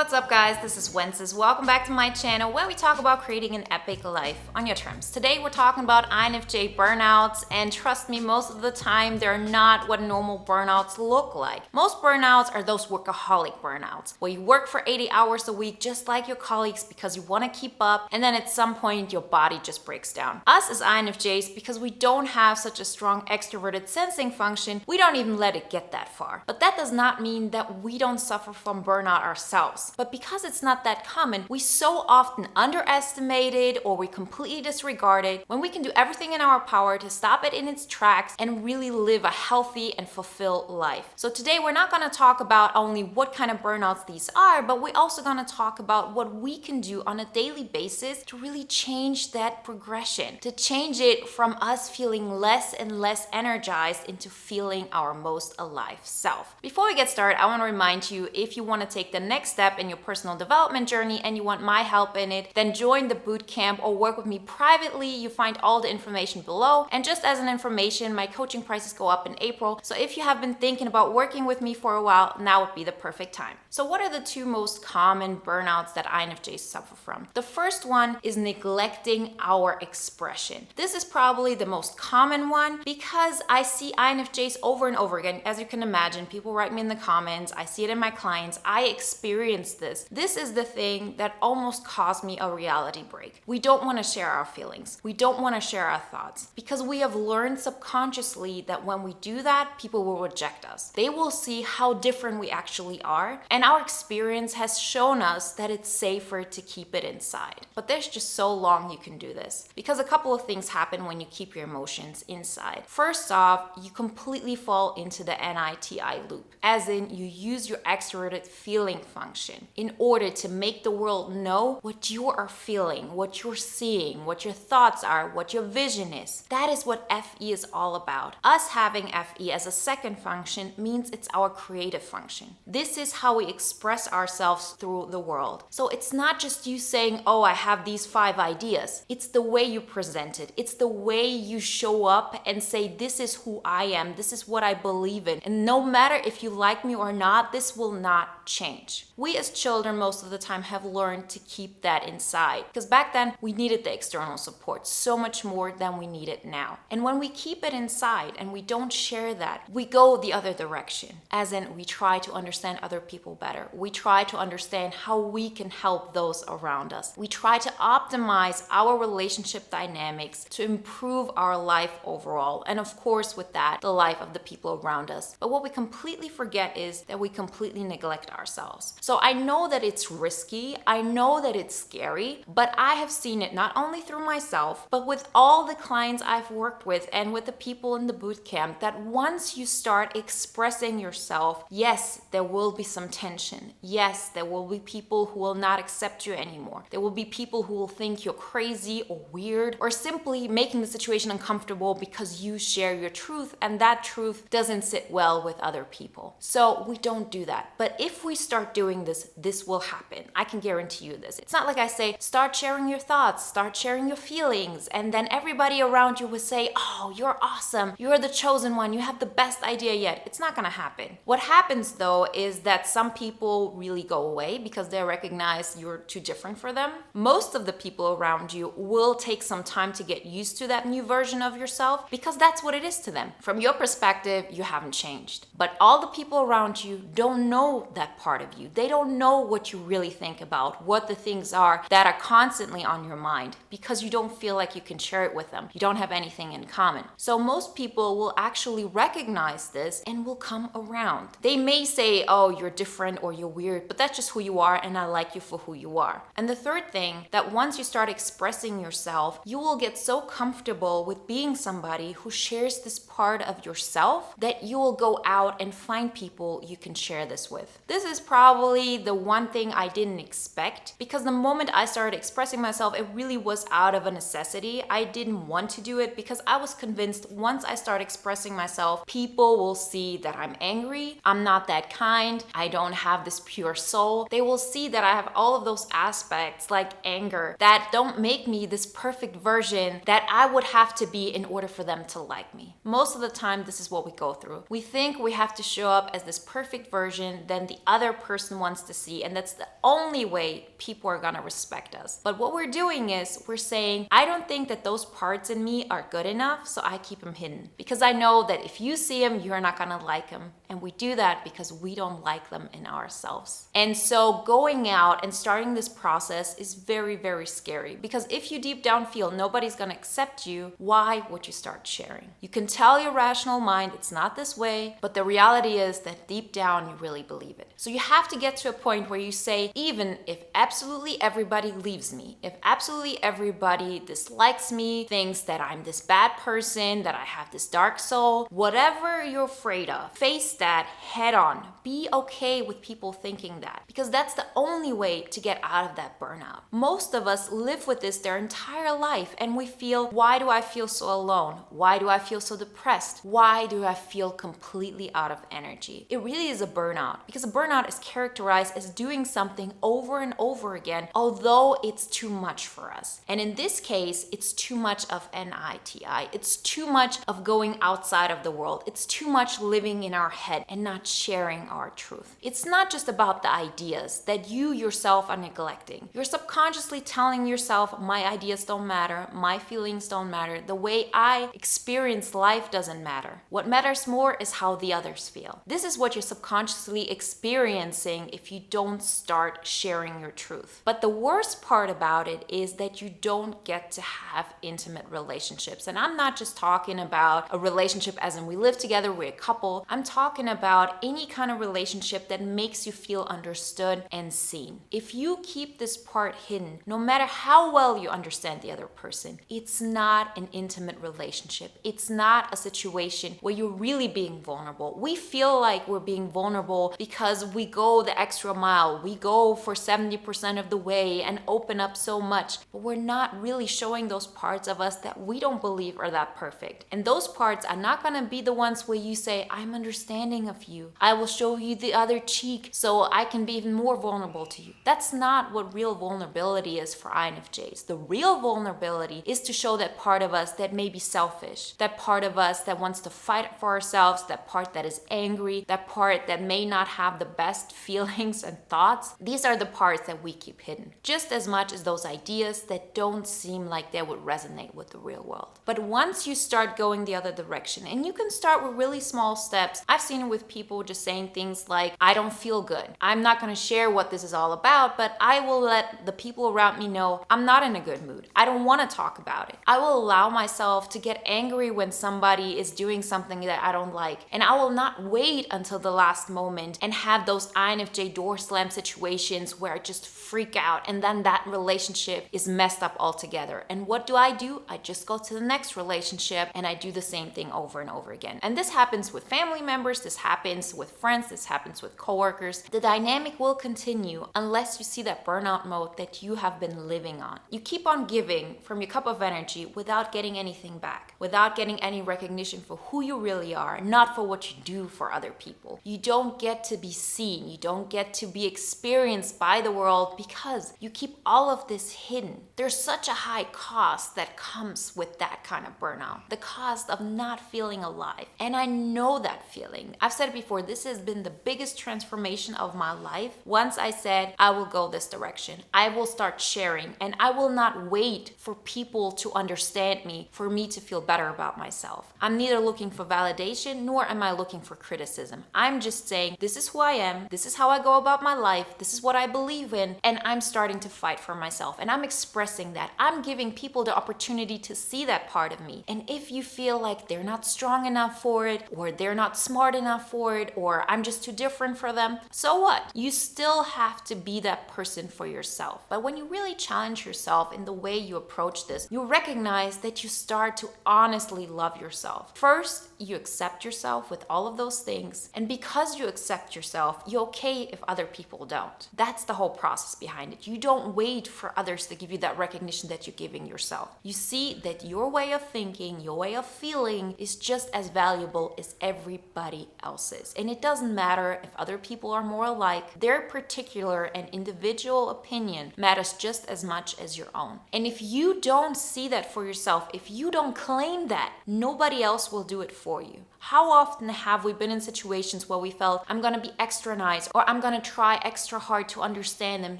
What's up guys, this is Wenzes. Welcome back to my channel where we talk about creating an epic life on your terms. Today we're talking about INFJ burnouts, and trust me, most of the time they're not what normal burnouts look like. Most burnouts are those workaholic burnouts where you work for 80 hours a week just like your colleagues because you want to keep up, and then at some point your body just breaks down. Us as INFJs, because we don't have such a strong extroverted sensing function, we don't even let it get that far. But that does not mean that we don't suffer from burnout ourselves. But because it's not that common, we so often underestimate it or we completely disregard it when we can do everything in our power to stop it in its tracks and really live a healthy and fulfilled life. So today we're not going to talk about only what kind of burnouts these are, but we're also going to talk about what we can do on a daily basis to really change that progression, to change it from us feeling less and less energized into feeling our most alive self. Before we get started, I want to remind you, if you want to take the next step in your personal development journey and you want my help in it, then join the bootcamp or work with me privately. You find all the information below. And just as an information, my coaching prices go up in April. So if you have been thinking about working with me for a while, now would be the perfect time. So what are the two most common burnouts that INFJs suffer from? The first one is neglecting our expression. This is probably the most common one because I see INFJs over and over again. As you can imagine, people write me in the comments. I see it in my clients. I experience this. This is the thing that almost caused me a reality break. We don't want to share our feelings. We don't want to share our thoughts because we have learned subconsciously that when we do that, people will reject us. They will see how different we actually are, and our experience has shown us that it's safer to keep it inside. But there's just so long you can do this because a couple of things happen when you keep your emotions inside. First off, you completely fall into the NITI loop, as in you use your extroverted feeling function in order to make the world know what you are feeling, what you're seeing, what your thoughts are, what your vision is. That is what FE is all about. Us having FE as a second function means it's our creative function. This is how we express ourselves through the world. So it's not just you saying, oh, I have these 5 ideas. It's the way you present it. It's the way you show up and say, this is who I am. This is what I believe in. And no matter if you like me or not, this will not change. We as children most of the time have learned to keep that inside because back then we needed the external support so much more than we need it now. And when we keep it inside and we don't share that, we go the other direction, as in we try to understand other people better. We try to understand how we can help those around us. We try to optimize our relationship dynamics to improve our life overall, and of course with that, the life of the people around us. But what we completely forget is that we completely neglect ourselves. So I know that it's risky, I know that it's scary, but I have seen it not only through myself, but with all the clients I've worked with and with the people in the bootcamp, that once you start expressing yourself, yes, there will be some tension. Yes, there will be people who will not accept you anymore. There will be people who will think you're crazy or weird or simply making the situation uncomfortable because you share your truth and that truth doesn't sit well with other people. So we don't do that. But if we start doing this will happen. I can guarantee you this. It's not like I say, start sharing your thoughts, start sharing your feelings, and then everybody around you will say, oh, you're awesome, you're the chosen one, you have the best idea yet. It's not gonna happen. What happens though is that some people really go away because they recognize you're too different for them. Most of the people around you will take some time to get used to that new version of yourself because that's what it is to them. From your perspective, you haven't changed. But all the people around you don't know that part of you. They don't know what you really think about, what the things are that are constantly on your mind because you don't feel like you can share it with them. You don't have anything in common. So most people will actually recognize this and will come around. They may say, oh, you're different or you're weird, but that's just who you are and I like you for who you are. And the third thing, that once you start expressing yourself, you will get so comfortable with being somebody who shares this part of yourself that you will go out and find people you can share this with. This is probably the one thing I didn't expect because the moment I started expressing myself, it really was out of a necessity. I didn't want to do it because I was convinced once I start expressing myself, people will see that I'm angry, I'm not that kind, I don't have this pure soul. They will see that I have all of those aspects like anger that don't make me this perfect version that I would have to be in order for them to like me. Most of the time, this is what we go through. We think we have to show up as this perfect version, then the other person wants to to see, and that's the only way people are gonna respect us. But what we're doing is we're saying, I don't think that those parts in me are good enough, so I keep them hidden. Because I know that if you see them, you're not gonna like them. And we do that because we don't like them in ourselves. And so going out and starting this process is very, very scary. Because if you deep down feel nobody's gonna accept you, why would you start sharing? You can tell your rational mind it's not this way, but the reality is that deep down you really believe it. So you have to get to a point where you say, even if absolutely everybody leaves me, if absolutely everybody dislikes me, thinks that I'm this bad person, that I have this dark soul, whatever you're afraid of, face that head on. Be okay with people thinking that, because that's the only way to get out of that burnout. Most of us live with this their entire life, and we feel, why do I feel so alone? Why do I feel so depressed? Why do I feel completely out of energy? It really is a burnout, because a burnout is characterized as doing something over and over again, although it's too much for us. And in this case, it's too much of NITI. It's too much of going outside of the world. It's too much living in our head and not sharing our truth. It's not just about the ideas that you yourself are neglecting. You're subconsciously telling yourself, my ideas don't matter, my feelings don't matter, the way I experience life doesn't matter. What matters more is how the others feel. This is what you're subconsciously experiencing if you don't start sharing your truth. But the worst part about it is that you don't get to have intimate relationships. And I'm not just talking about a relationship as in we live together, we're a couple. I'm talking about any kind of relationship that makes you feel understood and seen. If you keep this part hidden, no matter how well you understand the other person, it's not an intimate relationship. It's not a situation where you're really being vulnerable. We feel like we're being vulnerable because we go the extra mile. We go for 70% of the way and open up so much, but we're not really showing those parts of us that we don't believe are that perfect. And those parts are not going to be the ones where you say, I'm understanding of you. I will show you the other cheek so I can be even more vulnerable to you. That's not what real vulnerability is for INFJs. The real vulnerability is to show that part of us that may be selfish, that part of us that wants to fight for ourselves, that part that is angry, that part that may not have the best feelings and thoughts. These are the parts that we keep hidden, just as much as those ideas that don't seem like they would resonate with the real world. But once you start going the other direction, and you can start with really small steps. I've seen it with people just saying things like, I don't feel good. I'm not going to share what this is all about, but I will let the people around me know I'm not in a good mood. I don't want to talk about it. I will allow myself to get angry when somebody is doing something that I don't like. And I will not wait until the last moment and have those INFJ door slam situations where I just freak out and then that relationship is messed up altogether. And what do? I just go to the next relationship and I do the same thing over and over again. And this happens with family members, this happens with friends, this happens with coworkers. The dynamic will continue unless you see that burnout mode that you have been living on. You keep on giving from your cup of energy without getting anything back, without getting any recognition for who you really are, not for what you do for other people. You don't get to be seen. You don't get to be experienced by the world because you keep all of this hidden. There's such a high cost that comes with that kind of burnout. The cost of not feeling alive. And I know that feeling. I've said it before, this has been the biggest transformation of my life. Once I said, I will go this direction. I will start sharing and I will not wait for people to understand me, for me to feel better about myself. I'm neither looking for validation nor am I looking for criticism. I'm just saying, this is who I am. This is how I go about my life. This is what I believe in. And I'm starting to fight for myself. And I'm expressing that. I'm giving people the opportunity to see that part of me. And if you feel like they're not strong enough for it, or they're not smart enough for it, or I'm just too different for them, so what? You still have to be that person for yourself. But when you really challenge yourself in the way you approach this, you recognize that you start to honestly love yourself. First, you accept yourself with all of those things. And because you accept yourself, you're okay if other people don't. That's the whole process behind it. You don't wait for others to give you that recognition that you're giving yourself. You see that your way of thinking, your way of feeling is just as valuable as everybody else's. And it doesn't matter if other people are more alike, their particular and individual opinion matters just as much as your own. And if you don't see that for yourself, if you don't claim that, nobody else will do it for you. How often have we been in situations where we felt, I'm gonna be extra nice, or I'm gonna try extra hard to understand them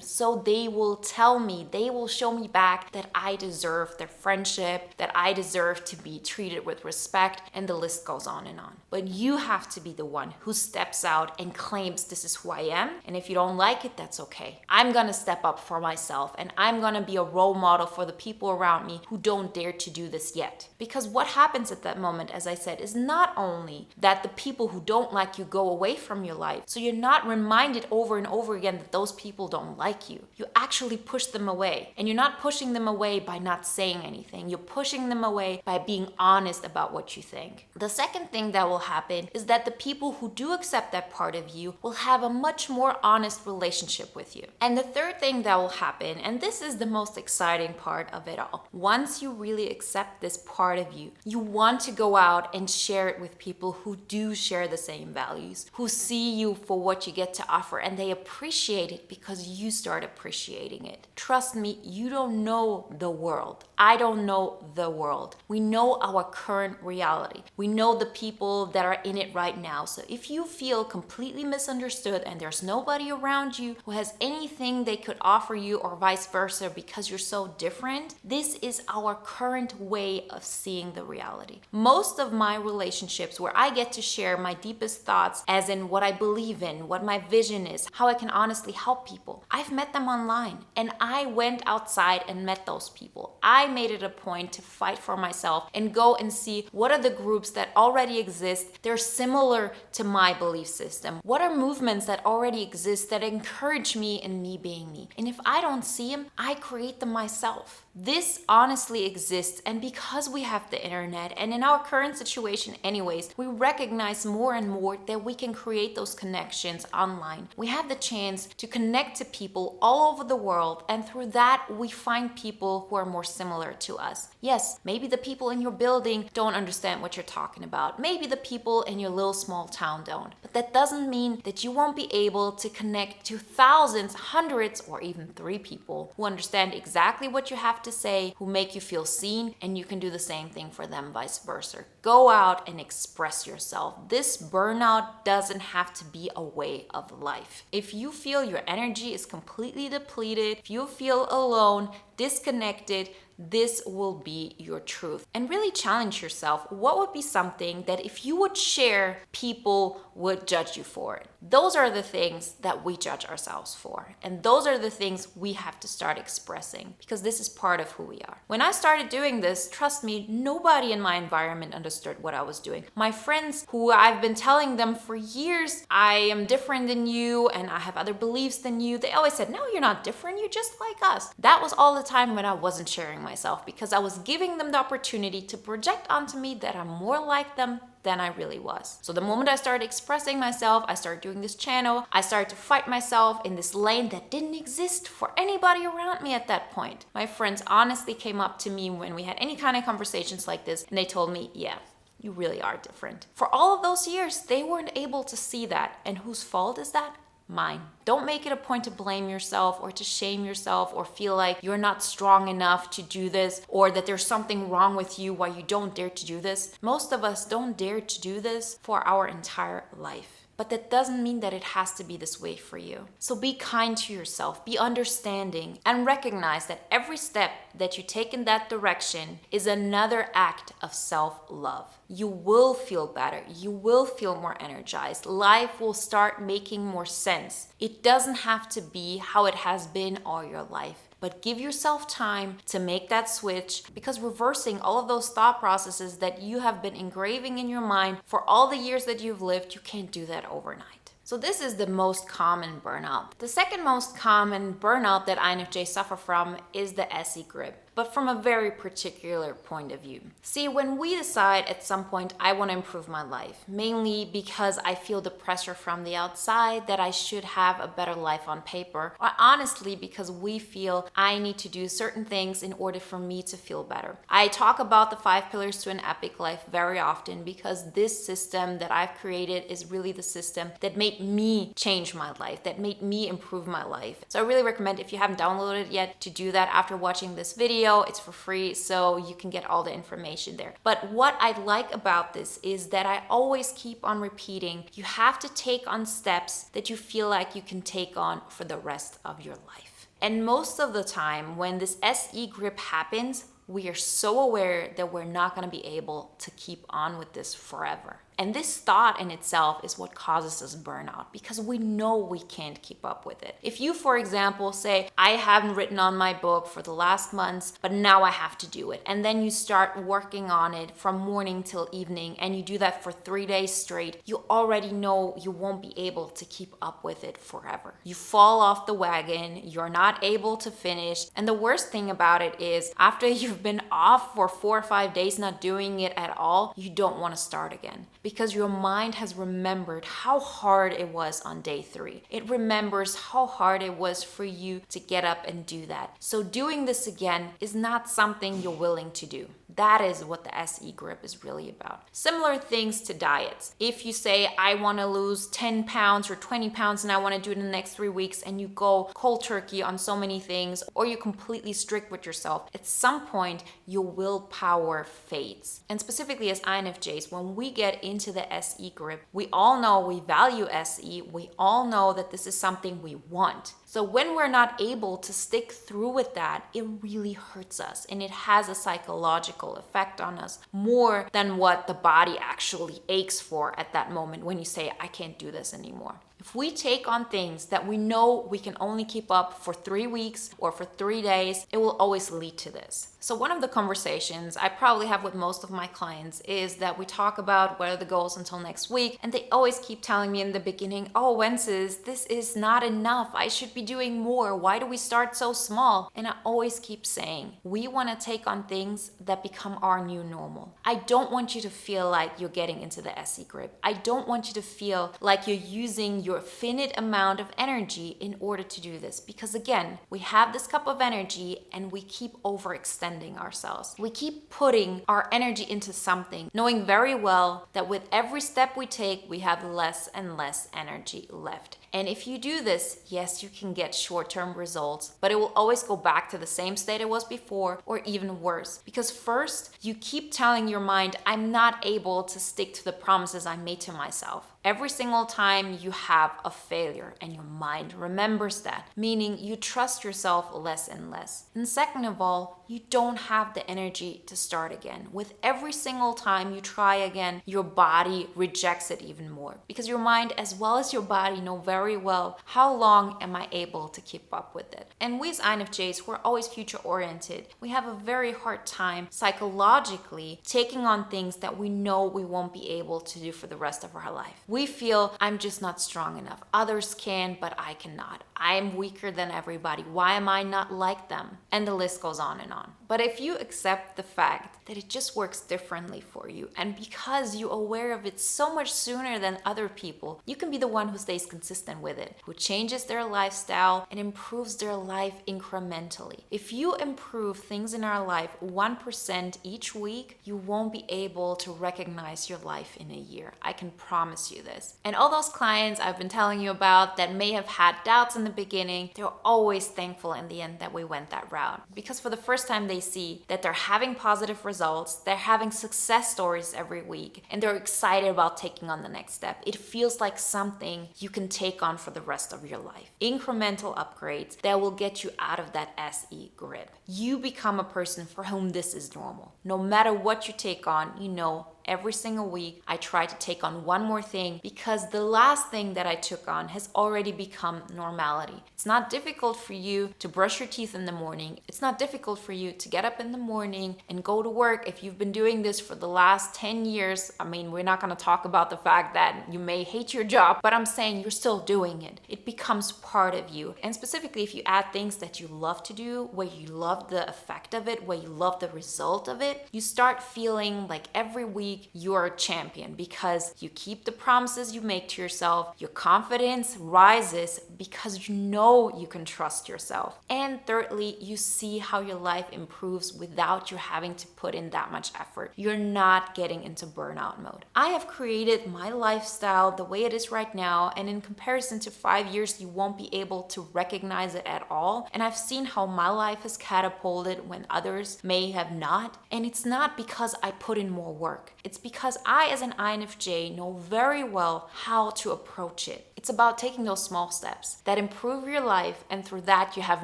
so they will tell me, they will show me back that I deserve their friendship, that I deserve to be treated with respect, and the list goes on and on. But you have to be the one who steps out and claims this is who I am, and if you don't like it, that's okay. I'm gonna step up for myself, and I'm gonna be a role model for the people around me who don't dare to do this yet. Because what happens at that moment, as I said, is not only that the people who don't like you go away from your life, so you're not reminded over and over again that those people don't like you. You actually push them away, and you're not pushing them away by not saying anything. You're pushing them away by being honest about what you think. The second thing that will happen is that the people who do accept that part of you will have a much more honest relationship with you. And the third thing that will happen, and this is the most exciting part of it all, once you really accept this part of you, you want to go out and share it with people who do share the same values, who see you for what you get to offer, and they appreciate it because you start appreciating it. Trust me, you don't know the world. I don't know the world. We know our current reality. We know the people that are in it right now. So if you feel completely misunderstood and there's nobody around you who has anything they could offer you or vice versa because you're so different, this is our current way of seeing the reality. Most of my relationships where I get to share my deepest thoughts, as in what I believe in, what my vision is, how I can honestly help people, I've met them online, and I went outside and met those people. I made it a point to fight for myself and go and see what are the groups that already exist. They're similar to my belief system. What are movements that already exist that encourage me in me being me? And if I don't see them, I create them myself. This honestly exists, and because we have the internet, and in our current situation anyways, we recognize more and more that we can create those connections online. We have the chance to connect to people all over the world, and through that we find people who are more similar to us. Yes, maybe the people in your building don't understand what you're talking about. Maybe the people in your little small town don't. But that doesn't mean that you won't be able to connect to thousands, hundreds, or even 3 people who understand exactly what you have to say, who make you feel seen, and you can do the same thing for them, vice versa. Go out and express yourself. This burnout doesn't have to be a way of life. If you feel your energy is completely depleted, if you feel alone, disconnected, this will be your truth. And really challenge yourself. What would be something that if you would share, people would judge you for it? Those are the things that we judge ourselves for. And those are the things we have to start expressing, because this is part of who we are. When I started doing this, trust me, nobody in my environment understood what I was doing. My friends, who I've been telling them for years, I am different than you and I have other beliefs than you, they always said, no, you're not different, you're just like us. That was all the time when I wasn't sharing myself, because I was giving them the opportunity to project onto me that I'm more like them than I really was. So the moment I started expressing myself, I started doing this channel, I started to fight myself in this lane that didn't exist for anybody around me at that point. My friends honestly came up to me when we had any kind of conversations like this, and they told me, yeah, you really are different. For all of those years, they weren't able to see that. And whose fault is that? Mine. Don't make it a point to blame yourself or to shame yourself or feel like you're not strong enough to do this, or that there's something wrong with you why you don't dare to do this. Most of us don't dare to do this for our entire life. But that doesn't mean that it has to be this way for you. So be kind to yourself, be understanding, and recognize that every step that you take in that direction is another act of self-love. You will feel better. You will feel more energized. Life will start making more sense. It doesn't have to be how it has been all your life. But give yourself time to make that switch, because reversing all of those thought processes that you have been engraving in your mind for all the years that you've lived, you can't do that overnight. So this is the most common burnout. The second most common burnout that INFJs suffer from is the SE grip. but from a very particular point of view. See, when we decide at some point I want to improve my life, mainly because I feel the pressure from the outside that I should have a better life on paper, or honestly because we feel I need to do certain things in order for me to feel better. I talk about the 5 pillars to an epic life very often because this system that I've created is really the system that made me change my life, that made me improve my life. So I really recommend, if you haven't downloaded it yet, to do that after watching this video. It's for free, so you can get all the information there. But what I like about this is that I always keep on repeating, you have to take on steps that you feel like you can take on for the rest of your life. And most of the time, when this SE grip happens, we are so aware that we're not going to be able to keep on with this forever. And this thought in itself is what causes us burnout, because we know we can't keep up with it. If you, for example, say, I haven't written on my book for the last months, but now I have to do it. And then you start working on it from morning till evening, and you do that for 3 days straight, you already know you won't be able to keep up with it forever. You fall off the wagon, you're not able to finish. And the worst thing about it is, after you've been off for 4 or 5 days not doing it at all, you don't want to start again. Because your mind has remembered how hard it was on day 3. It remembers how hard it was for you to get up and do that. So doing this again is not something you're willing to do. That is what the SE grip is really about. Similar things to diets. If you say, I want to lose 10 pounds or 20 pounds and I want to do it in the next 3 weeks, and you go cold turkey on so many things, or you're completely strict with yourself, at some point your willpower fades. And specifically as INFJs, when we get into the SE grip, we all know we value SE. We all know that this is something we want. So when we're not able to stick through with that, it really hurts us, and it has a psychological effect on us more than what the body actually aches for at that moment when you say, I can't do this anymore. If we take on things that we know we can only keep up for 3 weeks or for 3 days, it will always lead to this. So one of the conversations I probably have with most of my clients is that we talk about what are the goals until next week, and they always keep telling me in the beginning, oh, Wenzes, this is not enough. I should be doing more. Why do we start so small? And I always keep saying, we want to take on things that become our new normal. I don't want you to feel like you're getting into the SE grip. I don't want you to feel like you're using your finite amount of energy in order to do this. Because again, we have this cup of energy and we keep overextending ourselves. We keep putting our energy into something, knowing very well that with every step we take, we have less and less energy left. And if you do this, yes, you can get short-term results, but it will always go back to the same state it was before, or even worse. Because first, you keep telling your mind, I'm not able to stick to the promises I made to myself. Every single time you have a failure and your mind remembers that, meaning you trust yourself less and less. And second of all, you don't have the energy to start again. With every single time you try again, your body rejects it even more, because your mind as well as your body know very well how long am I able to keep up with it. And we as INFJs, we're always future oriented. We have a very hard time psychologically taking on things that we know we won't be able to do for the rest of our life. We feel I'm just not strong enough. Others can, but I cannot. I am weaker than everybody. Why am I not like them? And the list goes on and on. But if you accept the fact that it just works differently for you, and because you're aware of it so much sooner than other people, you can be the one who stays consistent with it, who changes their lifestyle and improves their life incrementally. If you improve things in our life 1% each week, you won't be able to recognize your life in a year. I can promise you this. And all those clients I've been telling you about that may have had doubts in the beginning, they're always thankful in the end that we went that route. Because for the first time they see that they're having positive results, they're having success stories every week, and they're excited about taking on the next step. It feels like something you can take on for the rest of your life. Incremental upgrades that will get you out of that SE grip. You become a person for whom this is normal. No matter what you take on, you know every single week, I try to take on one more thing because the last thing that I took on has already become normality. It's not difficult for you to brush your teeth in the morning. It's not difficult for you to get up in the morning and go to work. If you've been doing this for the last 10 years, I mean, we're not going to talk about the fact that you may hate your job, but I'm saying you're still doing it. It becomes part of you. And specifically, if you add things that you love to do, where you love the effect of it, where you love the result of it, you start feeling like every week you're a champion because you keep the promises you make to yourself. Your confidence rises because you know you can trust yourself. And thirdly, you see how your life improves without you having to put in that much effort. You're not getting into burnout mode. I have created my lifestyle the way it is right now, and in comparison to 5 years, you won't be able to recognize it at all. And I've seen how my life has catapulted when others may have not. And it's not because I put in more work. It's because I, as an INFJ, know very well how to approach it. It's about taking those small steps that improve your life, and through that you have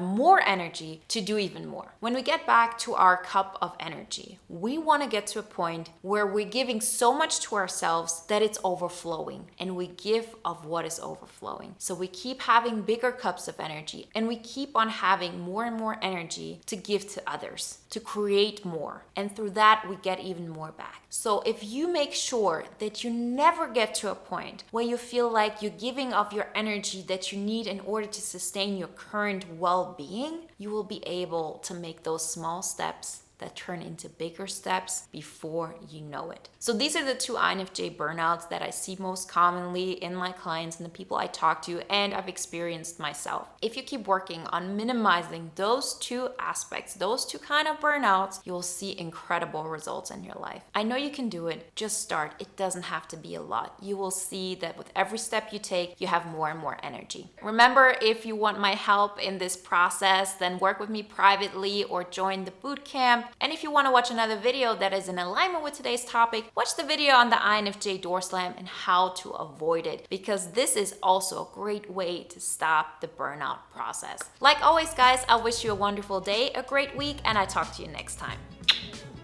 more energy to do even more. When we get back to our cup of energy, we want to get to a point where we're giving so much to ourselves that it's overflowing, and we give of what is overflowing. So we keep having bigger cups of energy, and we keep on having more and more energy to give to others, to create more, and through that we get even more back. So if you make sure that you never get to a point where you feel like you're giving of your energy that you need in order to sustain your current well-being, you will be able to make those small steps that turn into bigger steps before you know it. So these are the two INFJ burnouts that I see most commonly in my clients and the people I talk to, and I've experienced myself. If you keep working on minimizing those two aspects, those two kind of burnouts, you'll see incredible results in your life. I know you can do it. Just start. It doesn't have to be a lot. You will see that with every step you take, you have more and more energy. Remember, if you want my help in this process, then work with me privately or join the bootcamp. And if you want to watch another video that is in alignment with today's topic, watch the video on the INFJ door slam and how to avoid it, because this is also a great way to stop the burnout process. Like always, guys, I wish you a wonderful day, a great week, and I talk to you next time.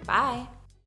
Bye.